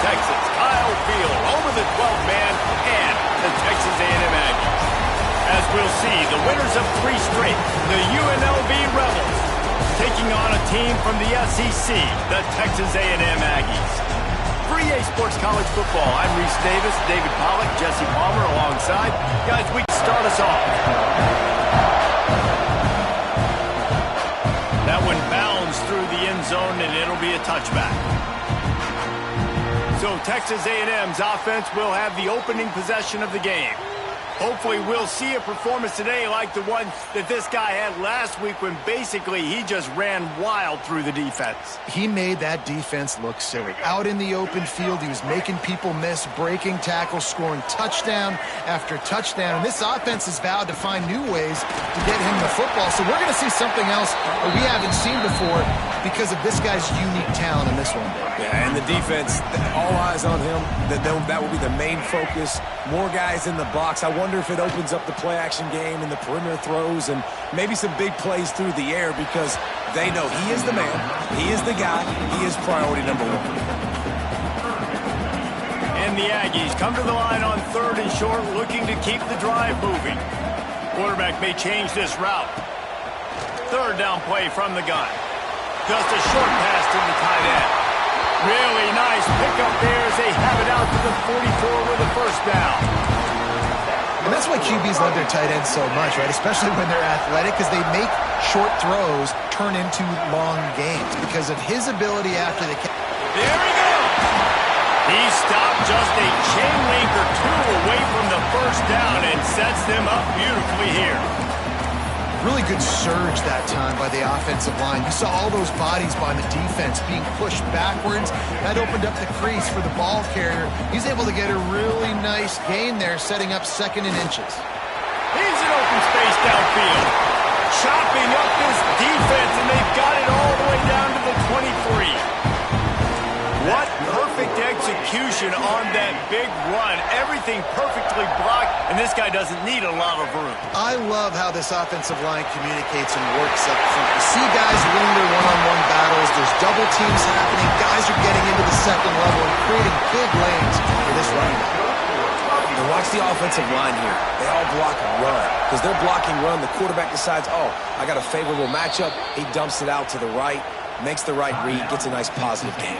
Texas, Kyle Field, home of the 12th man and the Texas A&M Aggies. As we'll see, the winners of 3 straight, the UNLV Rebels, taking on a team from the SEC, the Texas A&M Aggies. For EA Sports College Football, I'm Reese Davis, David Pollack, Jesse Palmer alongside. Guys, we can start us off. That one bounds through the end zone, and it'll be a touchback. So Texas A&M's offense will have the opening possession of the game. Hopefully we'll see a performance today like the one that this guy had last week when basically he just ran wild through the defense. He made that defense look silly. Out in the open field, he was making people miss, breaking tackles, scoring touchdown after touchdown. And this offense has vowed to find new ways to get him the football. So we're going to see something else that we haven't seen before because of this guy's unique talent in this one. Yeah, and the defense, all eyes on him. That will be the main focus. More guys in the box. I wonder if it opens up the play-action game and the perimeter throws and maybe some big plays through the air because they know he is the man, he is the guy, he is priority number 1. And the Aggies come to the line on 3rd and short, looking to keep the drive moving. Quarterback may change this route. 3rd down play from the gun. Just a short pass to the tight end. Really nice pickup there as they have it out to the 44 with a 1st down. And that's why QBs love their tight ends so much, right? Especially when they're athletic, because they make short throws turn into long games because of his ability after the catch. There he goes. He stopped just a chain link or 2 away from the 1st down and sets them up beautifully here. Really good surge that time by the offensive line. You saw all those bodies by the defense being pushed backwards. That opened up the crease for the ball carrier. He's able to get a really nice gain there, setting up 2nd and inches. He's in open space downfield. Chopping up this defense, and they've got it all the way down to the 23. What perfect execution on that big run. Everything perfectly blocked, and this guy doesn't need a lot of room. I love how this offensive line communicates and works up front. You see guys winning their one-on-one battles. There's double teams happening. Guys are getting into the 2nd level and creating big lanes for this running back. And watch the offensive line here. They all block run. Because they're blocking run, the quarterback decides, oh, I got a favorable matchup. He dumps it out to the right, makes the right read, gets a nice positive gain.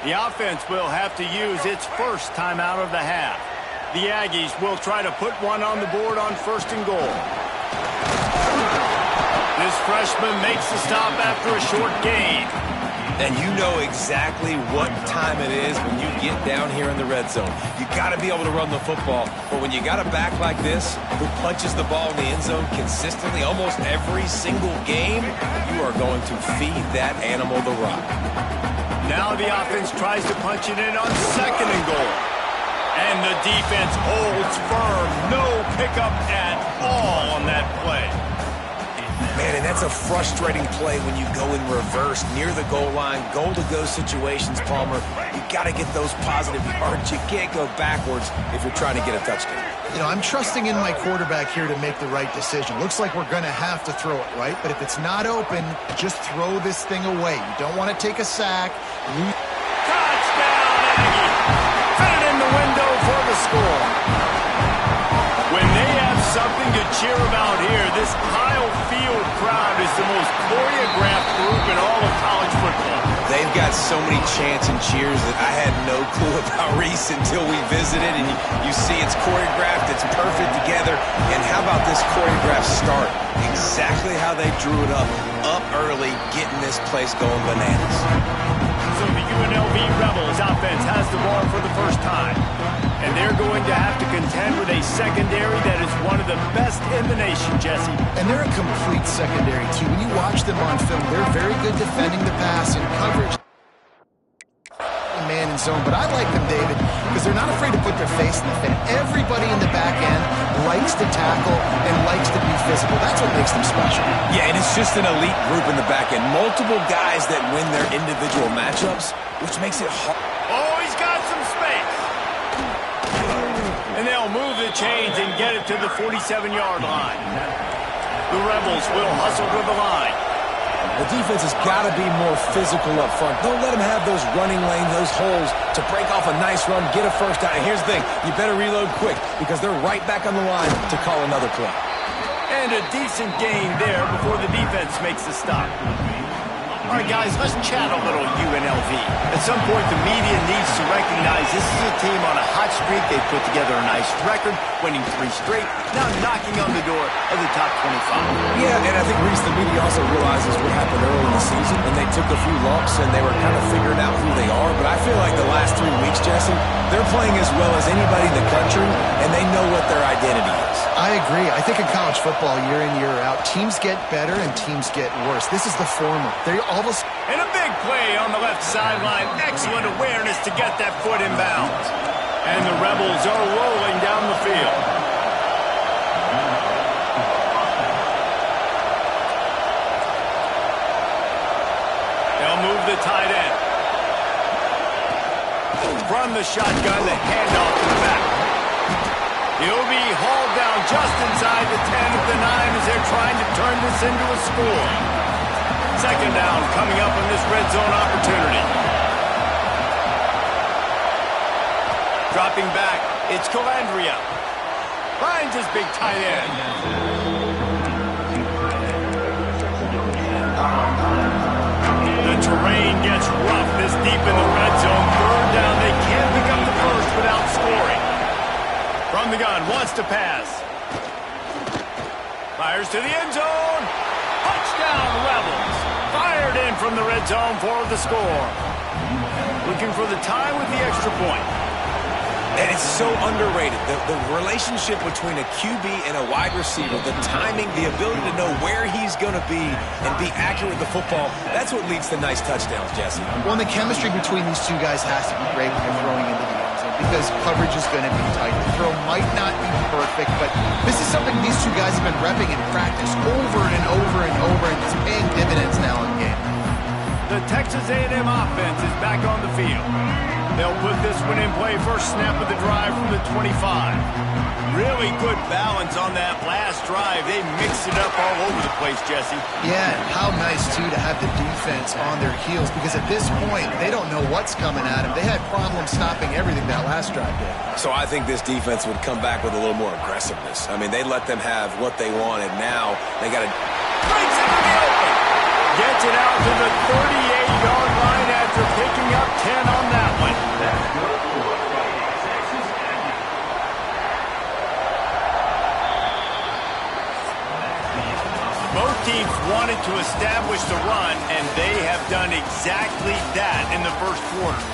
The offense will have to use its 1st timeout of the half. The Aggies will try to put one on the board on 1st and goal. This freshman makes the stop after a short gain. And you know exactly what time it is when you get down here in the red zone. You got to be able to run the football. But when you got a back like this who punches the ball in the end zone consistently almost every single game, you are going to feed that animal the rock. Now the offense tries to punch it in on 2nd and goal. And the defense holds firm. No pickup at all on that play. Man, and that's a frustrating play when you go in reverse near the goal line, goal-to-go situations, Palmer. You got to get those positive yards. You can't go backwards if you're trying to get a touchdown. You know, I'm trusting in my quarterback here to make the right decision. Looks like we're going to have to throw it, right? But if it's not open, just throw this thing away. You don't want to take a sack. Touchdown, Aggie! Fit it in the window for the score. When they have something to cheer about here, this Kyle Field crowd is the most choreographed group in all of college football. They've got so many chants and cheers that I had no clue about Reese until we visited. And you see it's choreographed, it's perfect together. And how about this choreographed start? Exactly how they drew it up early, getting this place going bananas. So the UNLV Rebels offense has the ball for the 1st time. And they're going to have to contend with a secondary that is one of the best in the nation, Jesse. And they're a complete secondary, too. When you watch them on film, they're very good defending the pass and coverage. Man in zone, but I like them, David, because they're not afraid to put their face in the fan. Everybody in the back end likes to tackle and likes to be physical. That's what makes them special. Yeah, and it's just an elite group in the back end. Multiple guys that win their individual matchups, which makes it hard. Oh, he's got some space. And they'll move the chains and get it to the 47-yard line. The Rebels will hustle to the line. The defense has got to be more physical up front. Don't let them have those running lanes, those holes to break off a nice run, get a first down. And here's the thing, you better reload quick because they're right back on the line to call another play. And a decent gain there before the defense makes the stop. All right, guys, let's chat a little UNLV. At some point, the media needs to recognize this is a team on a hot streak. They put together a nice record, winning 3 straight, now knocking on the door of the top 25. Yeah, and I think, Reese, the media also realizes what happened early in the season, and they took a few lumps, and they were kind of figuring out who they are. But I feel like the last 3 weeks, Jesse, they're playing as well as anybody in the country, and they know what their identity is. I agree. I think in college football, year in, year out, teams get better and teams get worse. This is the former. They almost... And a big play on the left sideline. Excellent awareness to get that foot in bounds. And the Rebels are rolling down the field. They'll move the tight end. From the shotgun, the handoff to the back. He'll be hauled down just inside the 10 of the 9 as they're trying to turn this into a score. Second down coming up on this red zone opportunity. Dropping back, it's Calandria. Finds his big tight end. The terrain gets rough this deep in the red zone. Third down, they can't pick up the first without scoring. From the gun, wants to pass. Fires to the end zone. Touchdown, Rebels. Fired in from the red zone for the score. Looking for the tie with the extra point. And it's so underrated. The relationship between a QB and a wide receiver, the timing, the ability to know where he's going to be and be accurate with the football, that's what leads to nice touchdowns, Jesse. Well, and the chemistry between these two guys has to be great when they're throwing into the end zone because coverage is going to be tight. The throw might not be perfect, but this is something these two guys have been repping in practice over and over and over, and it's paying dividends now in game. The Texas A&M offense is back on the field. They'll put this one in play first snap of the drive from the 25. Really good balance on that last drive. They mixed it up all over the place, Jesse. Yeah, how nice, too, to have the defense on their heels because at this point, they don't know what's coming at them. They had problems stopping everything that last drive did. So I think this defense would come back with a little more aggressiveness. I mean, they let them have what they wanted. Now they got to... Breaks it in the open. Gets it out to the 38-yard line after picking up 10 on that one. Both teams wanted to establish the run, and they have done exactly that in the first quarter.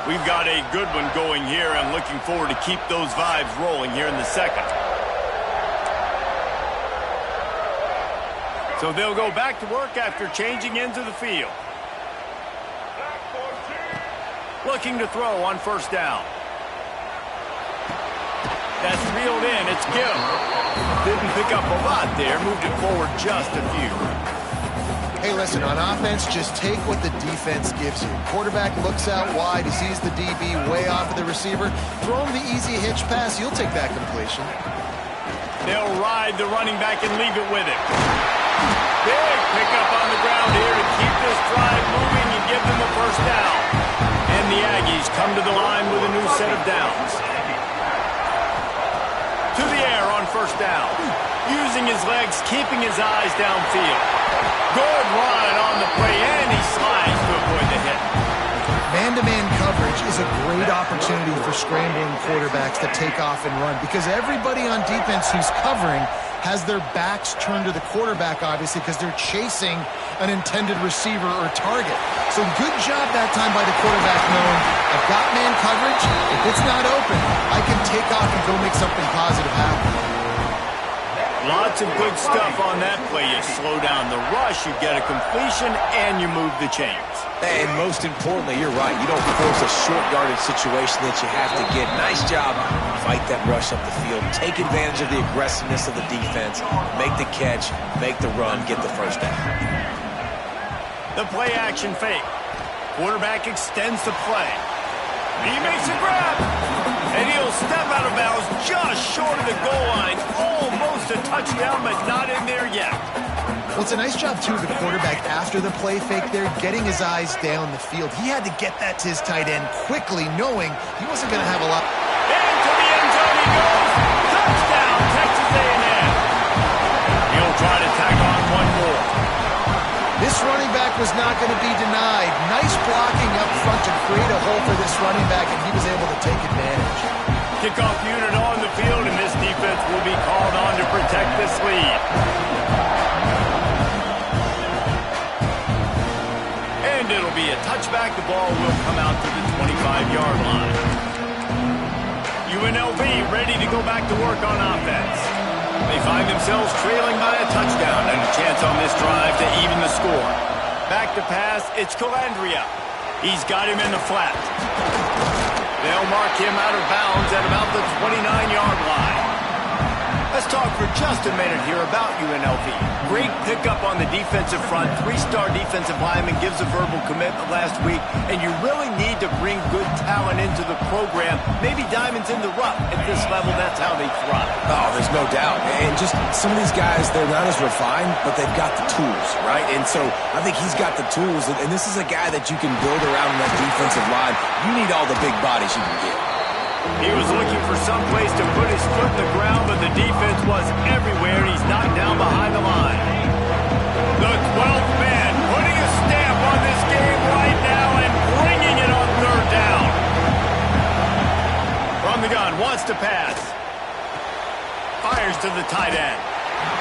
We've got a good one going here. I'm looking forward to keep those vibes rolling here in the second. So they'll go back to work after changing into the field. Looking to throw on first down. That's reeled in. It's Gill. Didn't pick up a lot there. Moved it forward just a few. Hey, listen, on offense, just take what the defense gives you. Quarterback looks out wide. He sees the DB way off of the receiver. Throw him the easy hitch pass. You'll take that completion. They'll ride the running back and leave it with him. Big pickup on the ground here to keep this drive moving and give them a first down. And the Aggies come to the line with a new set of downs. To the air on first down. Using his legs, keeping his eyes downfield. Good run on the play, and he slides to avoid the hit. Man-to-man coverage is a great opportunity for scrambling quarterbacks to take off and run because everybody on defense who's covering has their backs turned to the quarterback, obviously, because they're chasing an intended receiver or target. So good job that time by the quarterback knowing, I've got man coverage. If it's not open, I can take off and go make something positive happen. Lots of good stuff on that play. You slow down the rush, you get a completion, and you move the chains. And most importantly, you're right. You don't force a short yardage situation that you have to get. Nice job. Fight that rush up the field. Take advantage of the aggressiveness of the defense. Make the catch, make the run, get the first down. The play action fake. Quarterback extends the play. He makes a grab. And he'll step out of bounds just short of the goal line. Almost a touchdown, but not in there yet. Well, it's a nice job, too, of the quarterback after the play fake there, getting his eyes down the field. He had to get that to his tight end quickly, knowing he wasn't going to have a lot. Into the end zone he goes. Touchdown, Texas A&M. He'll try to tack on one more. This running back was not going to be denied. Nice blocking up front to create a hole for this running back, and he was able to take advantage. Kickoff unit on the field, and this defense will be called on to protect this lead. And it'll be a touchback. The ball will come out to the 25-yard line. UNLV ready to go back to work on offense. They find themselves trailing by a touchdown and a chance on this drive to even the score. Back to pass, it's Calandria. He's got him in the flat. They'll mark him out of bounds at about the 29-yard line. Let's talk for just a minute here about UNLV. Great pickup on the defensive front. 3-star defensive lineman gives a verbal commitment last week, and you really need to bring good talent into the program. Maybe diamonds in the rough. At this level, that's how they thrive. Oh, there's no doubt. And just some of these guys, they're not as refined, but they've got the tools, right? And so I think he's got the tools, and this is a guy that you can build around in that defensive line. You need all the big bodies you can get. He was looking for some place to put his foot in the ground, but the defense was everywhere. He's knocked down behind the line. The 12th man putting a stamp on this game right now and bringing it on third down. From the gun, wants to pass. Fires to the tight end.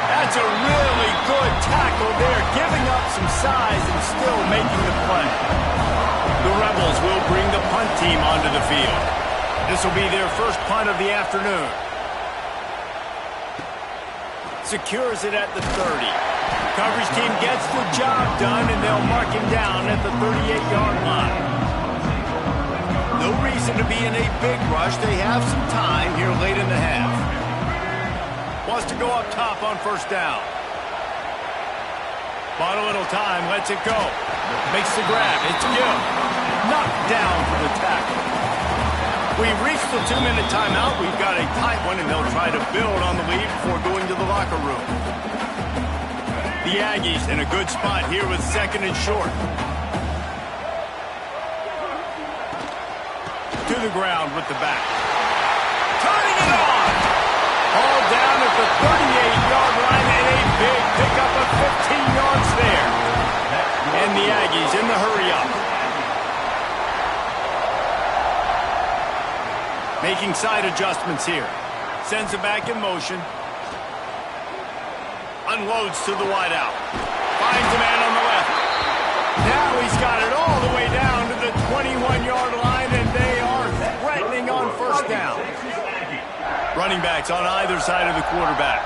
That's a really good tackle there, giving up some size and still making the play. The Rebels will bring the punt team onto the field. This will be their first punt of the afternoon. Secures it at the 30. Coverage team gets the job done, and they'll mark him down at the 38-yard line. No reason to be in a big rush. They have some time here late in the half. Wants to go up top on first down. Bought a little time, lets it go. Makes the grab. It's Gill. Knocked down for the tackle. We've reached the 2-minute timeout. We've got a tight one, and they'll try to build on the lead before going to the locker room. The Aggies in a good spot here with second and short. To the ground with the back. Turning it on! All down at the 38-yard line, and a big pickup of 15 yards there. And the Aggies in the hurry-up. Making side adjustments here. Sends it back in motion. Unloads to the wideout. Finds a man on the left. Now he's got it all the way down to the 21-yard line, and they are threatening on first down. Running backs on either side of the quarterback.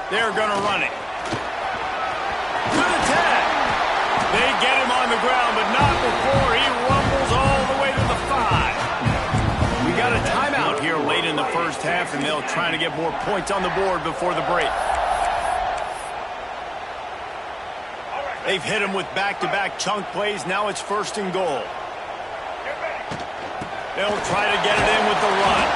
They're going to run it. To the 10. They get him on the ground, but not before he rumbles all the way to the 5. We got a timeout here late in the first half, and they'll try to get more points on the board before the break. They've hit him with back-to-back chunk plays. Now it's first and goal. They'll try to get it in with the run.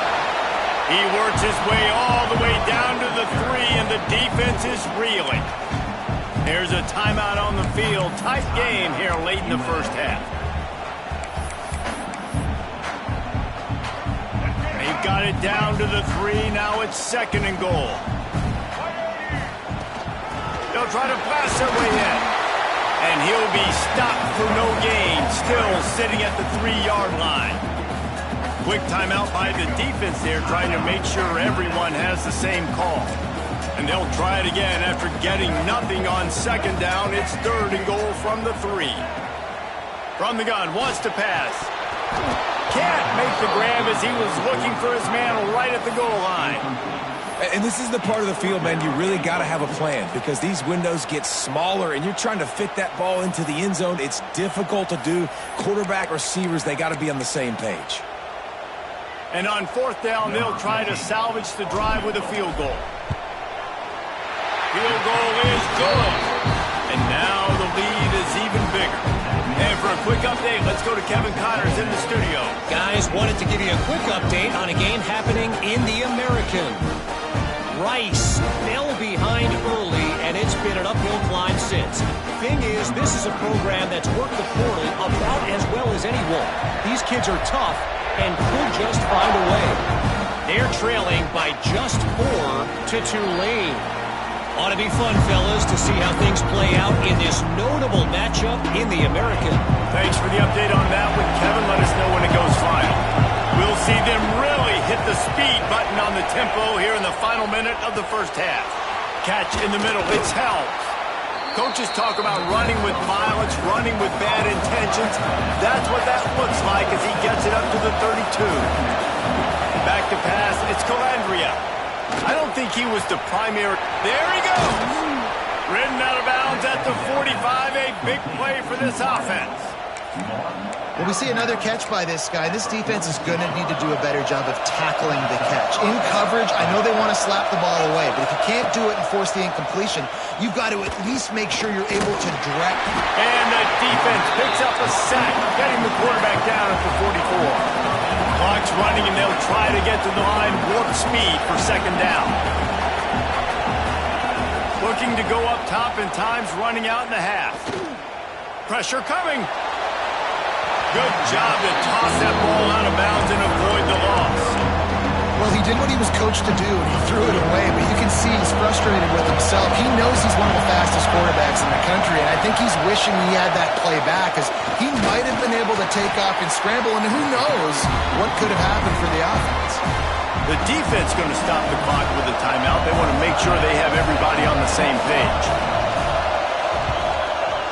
He works his way all the way down to the 3, and the defense is reeling. There's a timeout on the field. Tight game here late in the first half. They've got it down to the 3. Now it's second and goal. They'll try to blast their way in. And he'll be stopped for no gain. Still sitting at the 3-yard line. Quick timeout by the defense there, trying to make sure everyone has the same call. And they'll try it again after getting nothing on second down. It's third and goal from the 3. From the gun, wants to pass. Can't make the grab as he was looking for his man right at the goal line. And this is the part of the field, man, you really got to have a plan because these windows get smaller and you're trying to fit that ball into the end zone. It's difficult to do. Quarterback, receivers, they got to be on the same page. And on fourth down, they'll try to salvage the drive with a field goal. Field goal is good. And now the lead is even bigger. And for a quick update. Let's go to Kevin Connors in the studio. Guys, wanted to give you a quick update on a game happening in the American. Rice fell behind early, and it's been an uphill climb since. Thing is, this is a program that's worked the portal about as well as anyone. These kids are tough and could just find a way. They're trailing by just 4 to Tulane. Ought to be fun, fellas, to see how things play out in this notable matchup in the American. Thanks for the update on that one, Kevin. Let us know when it goes final. We'll see them really hit the speed button on the tempo here in the final minute of the first half. Catch in the middle. It's held. Coaches talk about running with violence, running with bad intentions. That's what that looks like as he gets it up to the 32. Back to pass. It's Calandria. I don't think he was the primary. There he goes. Ridden out of bounds at the 45. A big play for this offense. Well, we see another catch by this guy. This defense is going to need to do a better job of tackling the catch. In coverage, I know they want to slap the ball away, but if you can't do it and force the incompletion, you've got to at least make sure you're able to direct. And the defense picks up a sack, getting the quarterback down at the 44. Clock's running, and they'll try to get to the line warp speed for second down. Looking to go up top, and time's running out in the half. Pressure coming. Good job to toss that ball out of bounds and avoid the loss. Well, he did what he was coached to do, and he threw it away, but you can see he's frustrated with himself. He knows he's one of the fastest quarterbacks in the country, and I think he's wishing he had that play back, because he might have been able to take off and scramble, and who knows what could have happened for the offense. The defense is going to stop the clock with a timeout. They want to make sure they have everybody on the same page.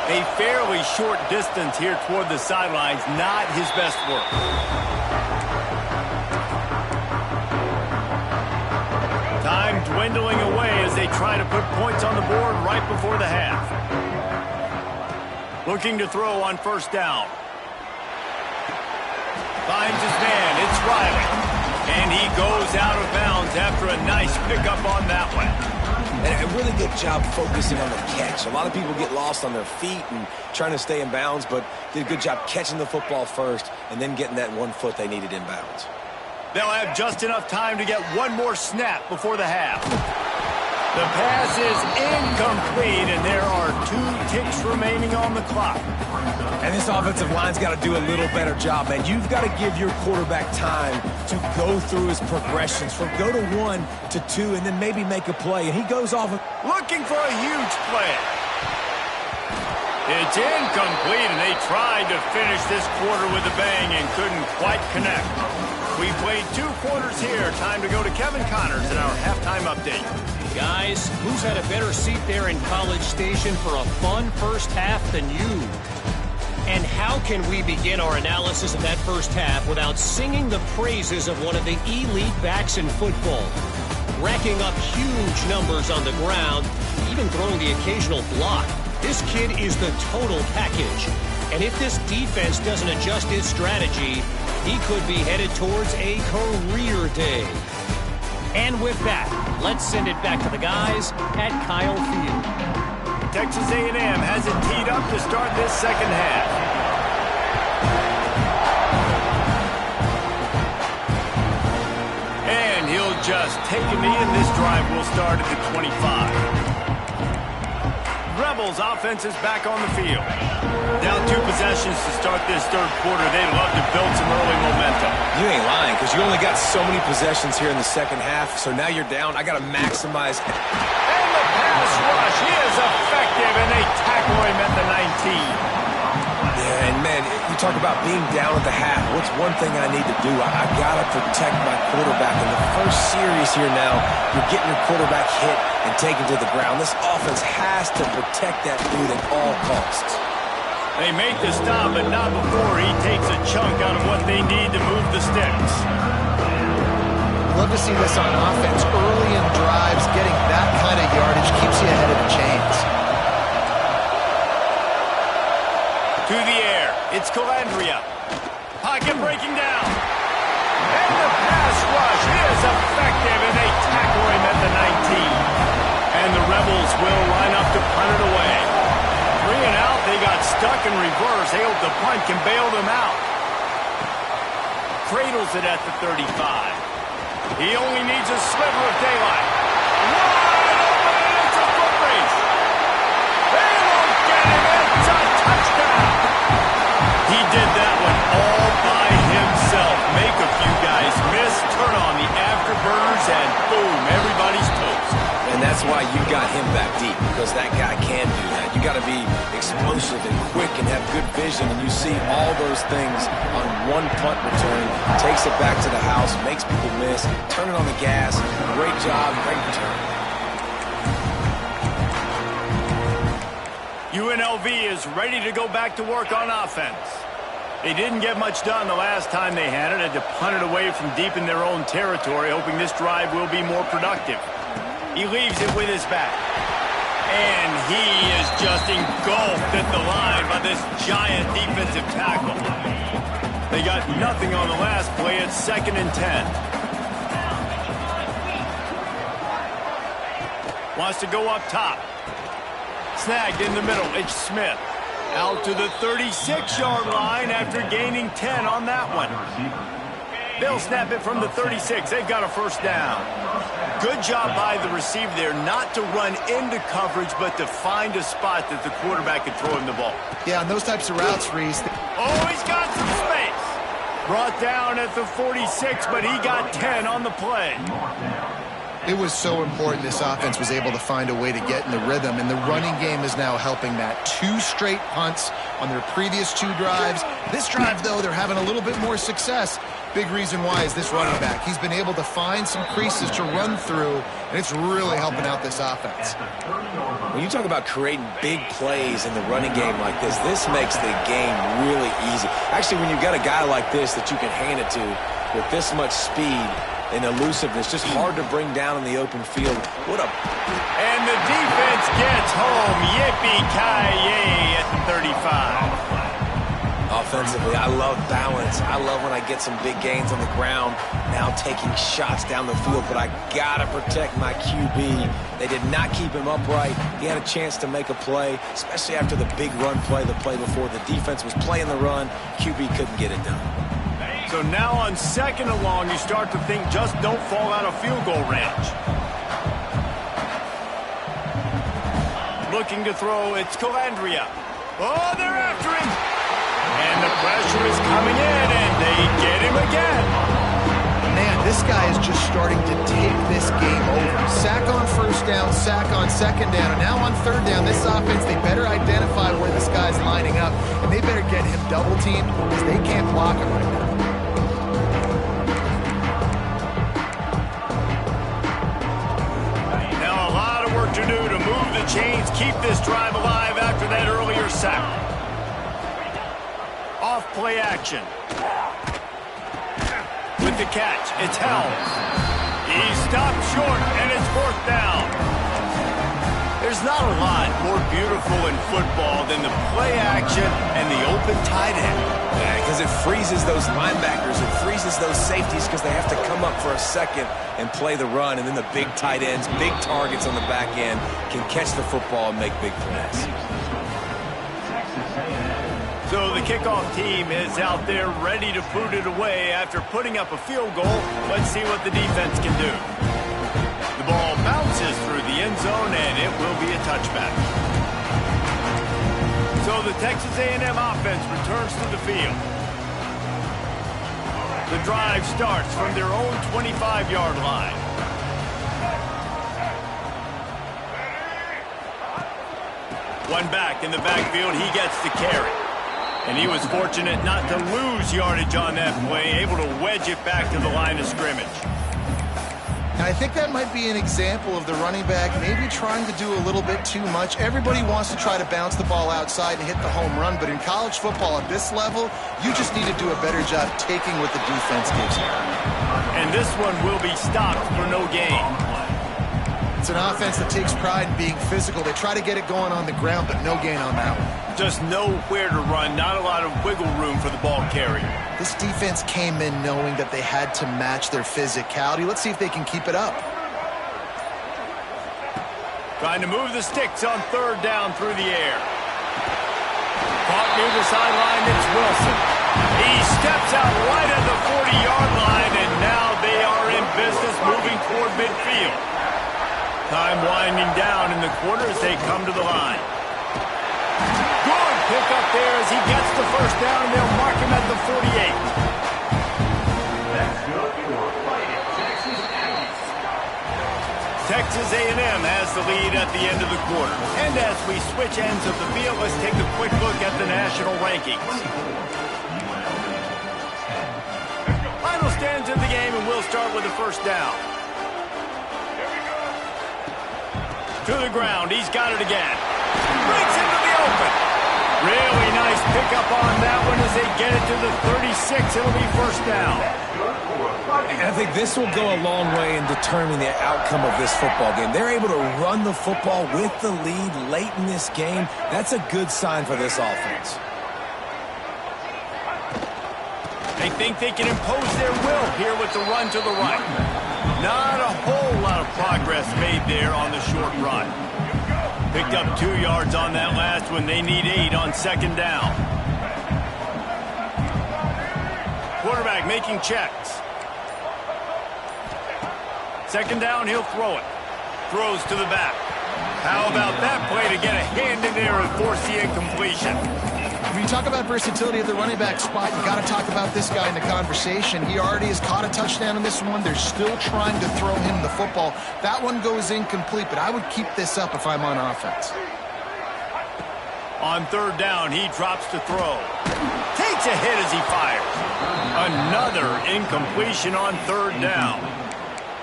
A fairly short distance here toward the sidelines, not his best work. Time dwindling away as they try to put points on the board right before the half. Looking to throw on first down. Finds his man, it's Riley. And he goes out of bounds after a nice pickup on that one. And a really good job focusing on the catch. A lot of people get lost on their feet and trying to stay in bounds, but did a good job catching the football first and then getting that 1 foot they needed in bounds. They'll have just enough time to get one more snap before the half. The pass is incomplete, and there are 2 ticks remaining on the clock. And this offensive line's got to do a little better job, man. You've got to give your quarterback time to go through his progressions from go to 1 to 2 and then maybe make a play. And he goes off. Looking for a huge play. It's incomplete, and they tried to finish this quarter with a bang and couldn't quite connect. We played 2 quarters here. Time to go to Kevin Connors in our halftime update. Guys, who's had a better seat there in College Station for a fun first half than you? And how can we begin our analysis of that first half without singing the praises of one of the elite backs in football? Racking up huge numbers on the ground, even throwing the occasional block. This kid is the total package. And if this defense doesn't adjust its strategy, he could be headed towards a career day. And with that, let's send it back to the guys at Kyle Field. Texas A&M has it teed up to start this second half. And he'll just take a knee, and this drive will start at the 25. Rebels offense is back on the field. Down 2 possessions to start this third quarter. They'd love to build some early momentum. You ain't lying, because you only got so many possessions here in the second half, so now you're down. I got to maximize. And the pass rush is effective, and they tackle him at the 19. Yeah, and man, you talk about being down at the half. What's one thing I need to do? I got to protect my quarterback. In the first series here now, you're getting your quarterback hit and taken to the ground. This offense has to protect that dude at all costs. They make the stop, but not before he takes a chunk out of what they need to move the sticks. Love to see this on offense. Early in drives, getting that kind of yardage keeps you ahead of the chains. To the air, it's Calandria. Pocket breaking down. And the pass rush is effective, and they tackle him at the 19. And the Rebels will line up to punt it away. 3 and out, they got stuck in reverse. They hope the punt can bail them out. Cradles it at the 35. He only needs a sliver of daylight. Wide open, it's a foot race. They won't get him. It's a touchdown. He did that one all by himself. Make a few guys miss, turn on the afterburners, and boom, everybody's toast. And that's why you got him back deep, because that guy can do that. You got to be explosive and quick and have good vision, and you see all those things on one punt return. Takes it back to the house, makes people miss, turning on the gas. Great job, great return. UNLV is ready to go back to work on offense. They didn't get much done the last time they had it. Had to punt it away from deep in their own territory, hoping this drive will be more productive. He leaves it with his back. And he is just engulfed at the line by this giant defensive tackle. They got nothing on the last play. It's 2nd and 10. Wants to go up top. Snagged in the middle. It's Smith. Out to the 36-yard line after gaining 10 on that one. They'll snap it from the 36. They've got a first down. Good job by the receiver there not to run into coverage, but to find a spot that the quarterback could throw him the ball. Yeah, on those types of routes, Reese. Oh, he's got some space. Brought down at the 46, but he got 10 on the play. It was so important this offense was able to find a way to get in the rhythm, and the running game is now helping that. 2 straight punts on their previous 2 drives. This drive, though, they're having a little bit more success. Big reason why is this running back. He's been able to find some creases to run through, and it's really helping out this offense. When you talk about creating big plays in the running game like this makes the game really easy. Actually, when you've got a guy like this that you can hand it to with this much speed and elusiveness, just hard to bring down in the open field. And the defense gets home. Yippee-ki-yay at the 35. Offensively, I love balance. I love when I get some big gains on the ground, now taking shots down the field, but I gotta protect my QB. They did not keep him upright. He had a chance to make a play, especially after the big run play the play before. The defense was playing the run. QB couldn't get it done. So now on 2nd and long, you start to think just don't fall out of field goal range. Looking to throw, it's Calandria. Oh, they're after him. And the pressure is coming in, and they get him again. Man, this guy is just starting to take this game over. Sack on 1st down, sack on 2nd down, and now on 3rd down, this offense, they better identify where this guy's lining up, and they better get him double-teamed because they can't block him right now. To do to move the chains, keep this drive alive after that earlier sack. Off play action. With the catch, it's Helms. He stopped short, and it's 4th down. There's not a lot more beautiful in football than the play action and the open tight end. Yeah, because it freezes those linebackers. It freezes those safeties because they have to come up for a second and play the run. And then the big tight ends, big targets on the back end can catch the football and make big plays. So the kickoff team is out there ready to put it away after putting up a field goal. Let's see what the defense can do. The ball bounces through the end zone, and it will be a touchback. So the Texas A&M offense returns to the field. The drive starts from their own 25-yard line. One back in the backfield, he gets the carry. And he was fortunate not to lose yardage on that play, able to wedge it back to the line of scrimmage. And I think that might be an example of the running back maybe trying to do a little bit too much. Everybody wants to try to bounce the ball outside and hit the home run, but in college football at this level, you just need to do a better job taking what the defense gives you. And this one will be stopped for no gain. It's an offense that takes pride in being physical. They try to get it going on the ground, but no gain on that one. Just nowhere to run, not a lot of wiggle room for the ball carrier. This defense came in knowing that they had to match their physicality. Let's see if they can keep it up. Trying to move the sticks on 3rd down through the air. near the sideline, it's Wilson. He steps out right at the 40-yard line, and now they are in business moving toward midfield. Time winding down in the quarter as they come to the line. Good pick up there as he gets the first down, and they'll mark him at the 48. Texas A&M has the lead at the end of the quarter. And as we switch ends of the field, let's take a quick look at the national rankings. Final stands in the game, and we'll start with the first down. To the ground, he's got it again. Breaks into the open. Really nice pickup on that one as they get it to the 36. It'll be first down. And I think this will go a long way in determining the outcome of this football game. They're able to run the football with the lead late in this game. That's a good sign for this offense. They think they can impose their will here with the run to the right. Not a whole lot of progress made there on the short run. Picked up 2 yards on that last one. They need 8 on second down. Quarterback making checks. Second down, he'll throw it. Throws to the back. How about that play to get a hand in there and force the incompletion? When you talk about versatility at the running back spot, you got to talk about this guy in the conversation. He already has caught a touchdown in this one. They're still trying to throw him the football. That one goes incomplete, but I would keep this up if I'm on offense. On third down, he drops to throw. Takes a hit as he fires. Another incompletion on third down.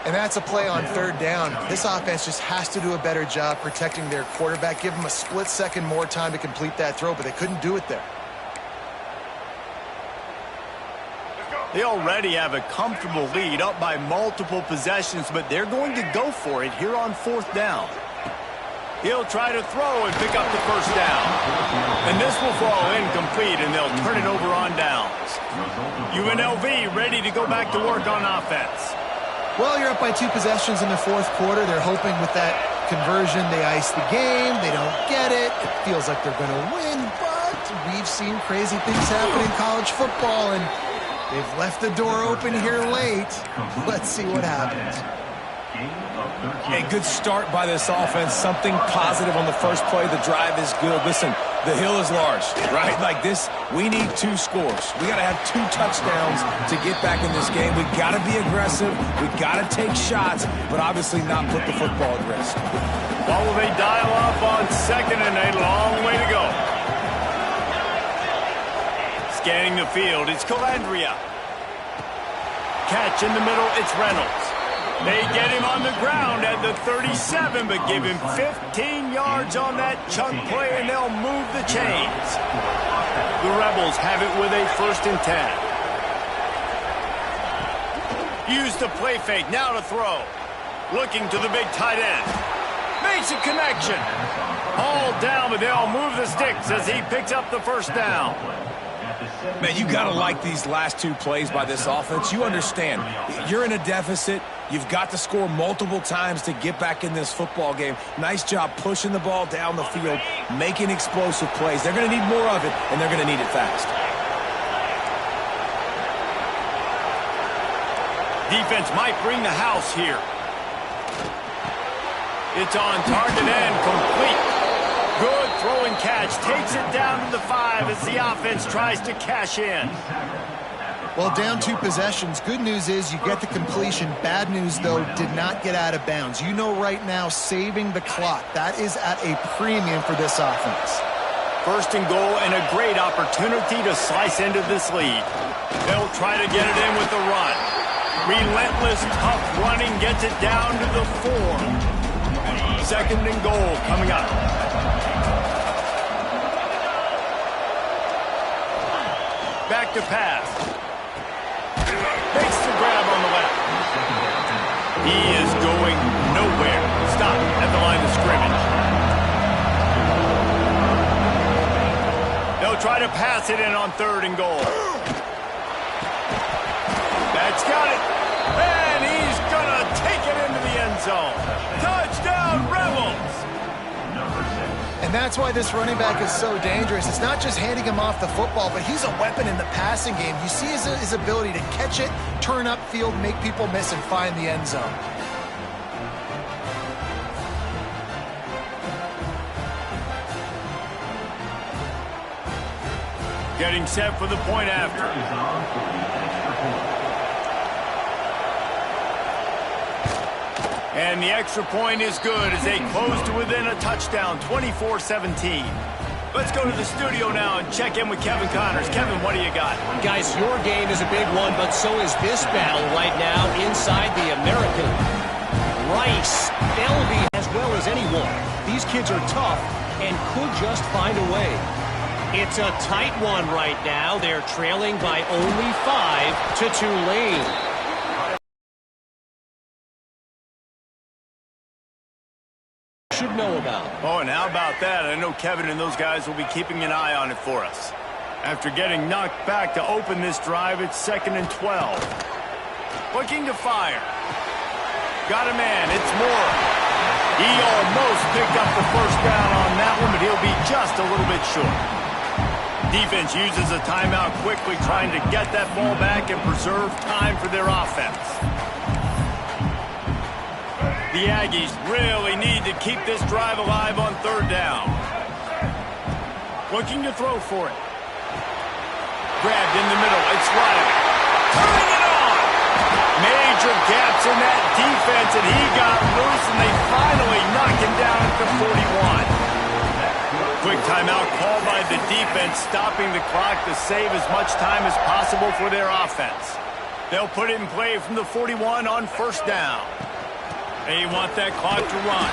And that's a play on third down. This offense just has to do a better job protecting their quarterback. Give him a split second more time to complete that throw, but they couldn't do it there. They already have a comfortable lead up by multiple possessions, but they're going to go for it here on fourth down. He'll try to throw and pick up the first down. And this will fall incomplete, and they'll turn it over on downs. UNLV ready to go back to work on offense. Well, you're up by 2 possessions in the fourth quarter. They're hoping with that conversion they ice the game. They don't get it. It feels like they're going to win, but we've seen crazy things happen in college football, and they've left the door open here late. Let's see what happens. A good start by this offense. Something positive on the first play. The drive is good. Listen, the hill is large, right? Like this, we need 2 scores. We got to have 2 touchdowns to get back in this game. We got to be aggressive. We got to take shots, but obviously not put the football at risk. What will they dial up on second and a long way to go? Scanning the field, it's Calandria. Catch in the middle, it's Reynolds. They get him on the ground at the 37, but give him 15 yards on that chunk play, and they'll move the chains. The Rebels have it with a 1st and 10. Use the play fake, now to throw. Looking to the big tight end. Makes a connection. All down, but they'll move the sticks as he picks up the first down. Man, you got to like these last 2 plays by this offense. You understand, you're in a deficit. You've got to score multiple times to get back in this football game. Nice job pushing the ball down the field, making explosive plays. They're going to need more of it, and they're going to need it fast. Defense might bring the house here. It's on target and complete. Good throw and catch. Takes it down to the 5 as the offense tries to cash in. Well, down 2 possessions. Good news is you get the completion. Bad news, though, did not get out of bounds. You know right now, saving the clock. That is at a premium for this offense. First and goal and a great opportunity to slice into this lead. They'll try to get it in with the run. Relentless, tough running gets it down to the 4. Second and goal coming up. Back to pass. Makes the grab on the left. He is going nowhere. Stop at the line of scrimmage. They'll try to pass it in on 3rd and goal. That's got it. And he's going to take it into the end zone. Touchdown, Rebels. And that's why this running back is so dangerous. It's not just handing him off the football, but he's a weapon in the passing game. You see his ability to catch it, turn upfield, make people miss, and find the end zone. Getting set for the point after. And the extra point is good as they close to within a touchdown, 24-17. Let's go to the studio now and check in with Kevin Connors. Kevin, what do you got? Guys, your game is a big one, but so is this battle right now inside the American. Rice, Elby, as well as anyone. These kids are tough and could just find a way. It's a tight one right now. They're trailing by only 5 to Tulane. Should know about. Oh, and how about that? I know Kevin and those guys will be keeping an eye on it for us. After getting knocked back to open this drive, it's 2nd and 12. Looking to fire. Got a man. It's Moore. He almost picked up the first down on that one, but he'll be just a little bit short. Defense uses a timeout quickly, trying to get that ball back and preserve time for their offense. The Aggies really need to keep this drive alive on 3rd down. Looking to throw for it. Grabbed in the middle. It's Riley. Turning it on! Major gaps in that defense, and he got loose, and they finally knock him down at the 41. Quick timeout called by the defense, stopping the clock to save as much time as possible for their offense. They'll put it in play from the 41 on 1st down. They want that clock to run.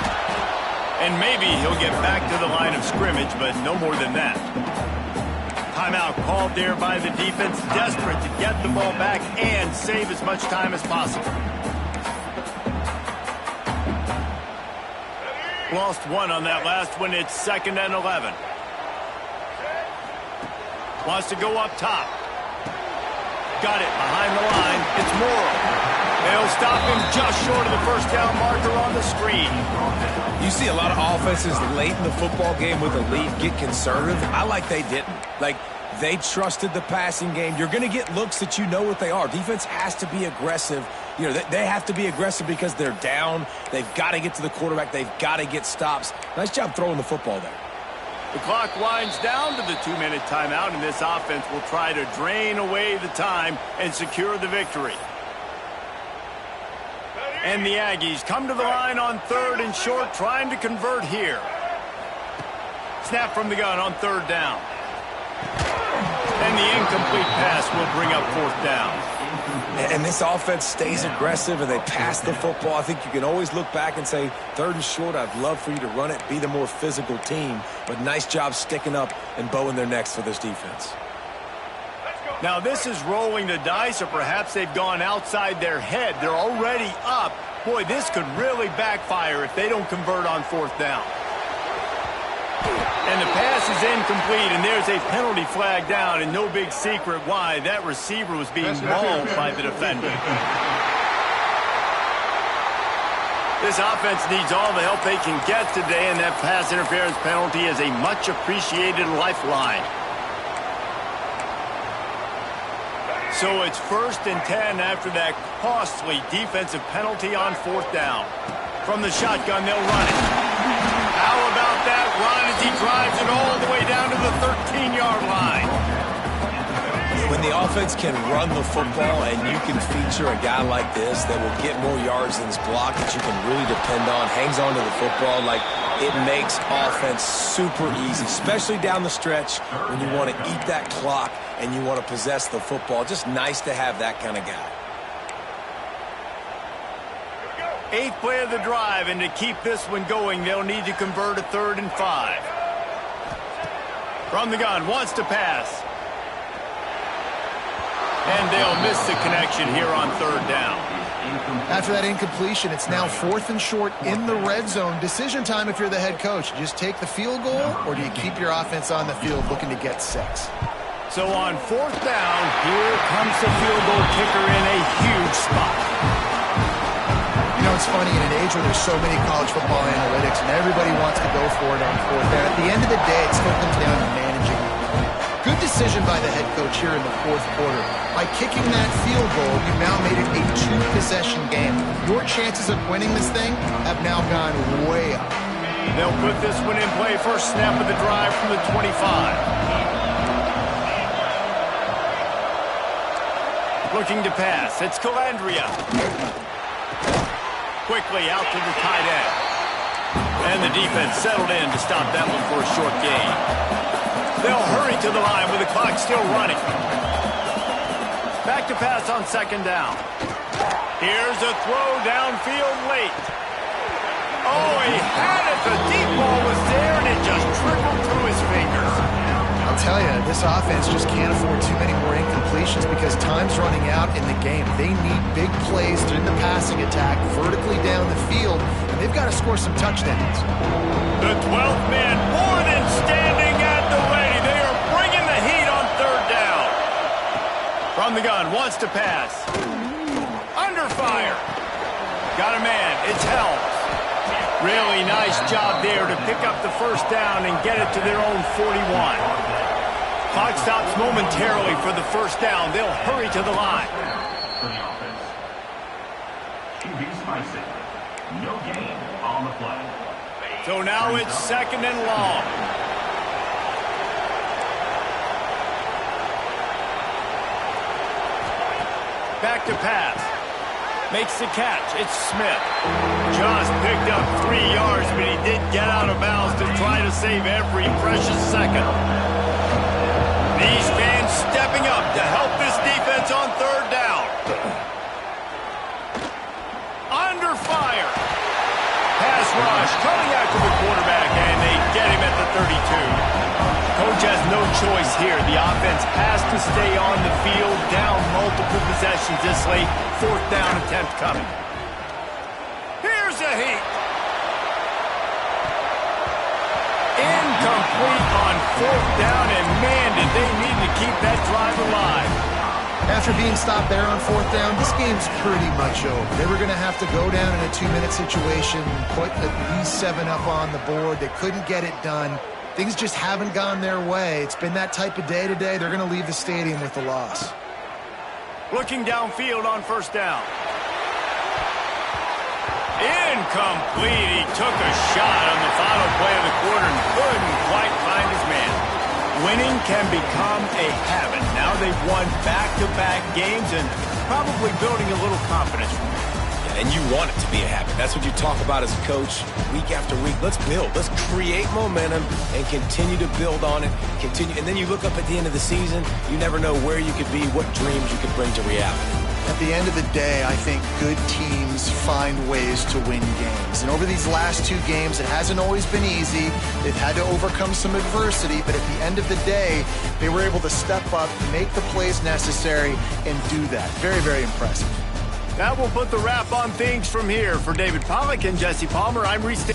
And maybe he'll get back to the line of scrimmage, but no more than that. Timeout called there by the defense, desperate to get the ball back and save as much time as possible. Lost one on that last one. It's 2nd and 11. Wants to go up top. Got it behind the line. It's Morrow. They'll stop him just short of the 1st down marker on the screen. You see a lot of offenses late in the football game with a lead get conservative. I like they didn't. Like, they trusted the passing game. You're going to get looks that you know what they are. Defense has to be aggressive. You know, they have to be aggressive because they're down. They've got to get to the quarterback. They've got to get stops. Nice job throwing the football there. The clock winds down to the 2-minute timeout, and this offense will try to drain away the time and secure the victory. And the Aggies come to the line on 3rd and short, trying to convert here. Snap from the gun on 3rd down. And the incomplete pass will bring up 4th down. And this offense stays aggressive and they pass the football. I think you can always look back and say, 3rd and short, I'd love for you to run it, be the more physical team. But nice job sticking up and bowing their necks for this defense. Now this is rolling the dice, or perhaps they've gone outside their head. They're already up. Boy, this could really backfire if they don't convert on 4th down. And the pass is incomplete, and there's a penalty flag down, and no big secret why. That receiver was being mauled by the defender. This offense needs all the help they can get today, and that pass interference penalty is a much-appreciated lifeline. So it's 1st and 10 after that costly defensive penalty on 4th down. From the shotgun, they'll run it. How about that run as he drives it all the way down to the 13-yard line? When the offense can run the football and you can feature a guy like this that will get more yards than his block that you can really depend on, hangs on to the football, like it makes offense super easy, especially down the stretch when you want to eat that clock and you want to possess the football. Just nice to have that kind of guy. 8th play of the drive, and to keep this one going, they'll need to convert a 3rd and 5. From the gun, wants to pass. And they'll miss the connection here on 3rd down. After that incompletion, it's now 4th and short in the red zone. Decision time if you're the head coach. Just take the field goal, or do you keep your offense on the field looking to get 6? So on 4th down, here comes the field goal kicker in a huge spot. You know, it's funny, in an age where there's so many college football analytics and everybody wants to go for it on fourth down, at the end of the day, it still comes down to managing. Good decision by the head coach here in the fourth quarter. By kicking that field goal, you've now made it a two-possession game. Your chances of winning this thing have now gone way up. They'll put this one in play. First snap of the drive from the 25. Looking to pass. It's Calandria. Quickly out to the tight end. And the defense settled in to stop that one for a short gain. They'll hurry to the line with the clock still running. Back to pass on second down. Here's a throw downfield late. Oh, he had it. The deep ball was there, and it just trickled through his fingers. I'll tell you, this offense just can't afford too many more incompletions because time's running out in the game. They need big plays in the passing attack, vertically down the field, and they've got to score some touchdowns. The 12th man more than standing at the ready. They are bringing the heat on third down. From the gun, wants to pass. Under fire. Got a man. It's Helms. Really nice job there to pick up the first down and get it to their own 41. Clock stops momentarily for the first down. They'll hurry to the line. For the offense, QB spicing. No gain on the play. So now it's second and long. Back to pass. Makes the catch. It's Smith. Just picked up 3 yards, but he did get out of bounds to try to save every precious second. These fans stepping up to help this defense on third down. Under fire. Pass rush coming after the quarterback, and they get him at the 32. Coach has no choice here. The offense has to stay on the field, down multiple possessions this late. Fourth down attempt coming. Here's a heat. Incomplete on fourth down, and man, did they need to keep that drive alive. After being stopped there on fourth down, this game's pretty much over. They were going to have to go down in a 2-minute situation, put at least 7 up on the board. They couldn't get it done. Things just haven't gone their way. It's been that type of day today. They're going to leave the stadium with the loss. Looking downfield on first down. Incomplete. He took a shot on the final play of the quarter and couldn't quite find his man. Winning can become a habit. Now they've won back-to-back games and probably building a little confidence. And you want it to be a habit. That's what you talk about as a coach week after week. Let's build. Let's create momentum and continue to build on it. And then you look up at the end of the season, you never know where you could be, what dreams you could bring to reality. At the end of the day, I think good teams find ways to win games. And over these last 2 games, it hasn't always been easy. They've had to overcome some adversity, but at the end of the day, they were able to step up, make the plays necessary, and do that. Very, very impressive. That will put the wrap on things from here. For David Pollack and Jesse Palmer, I'm Reese.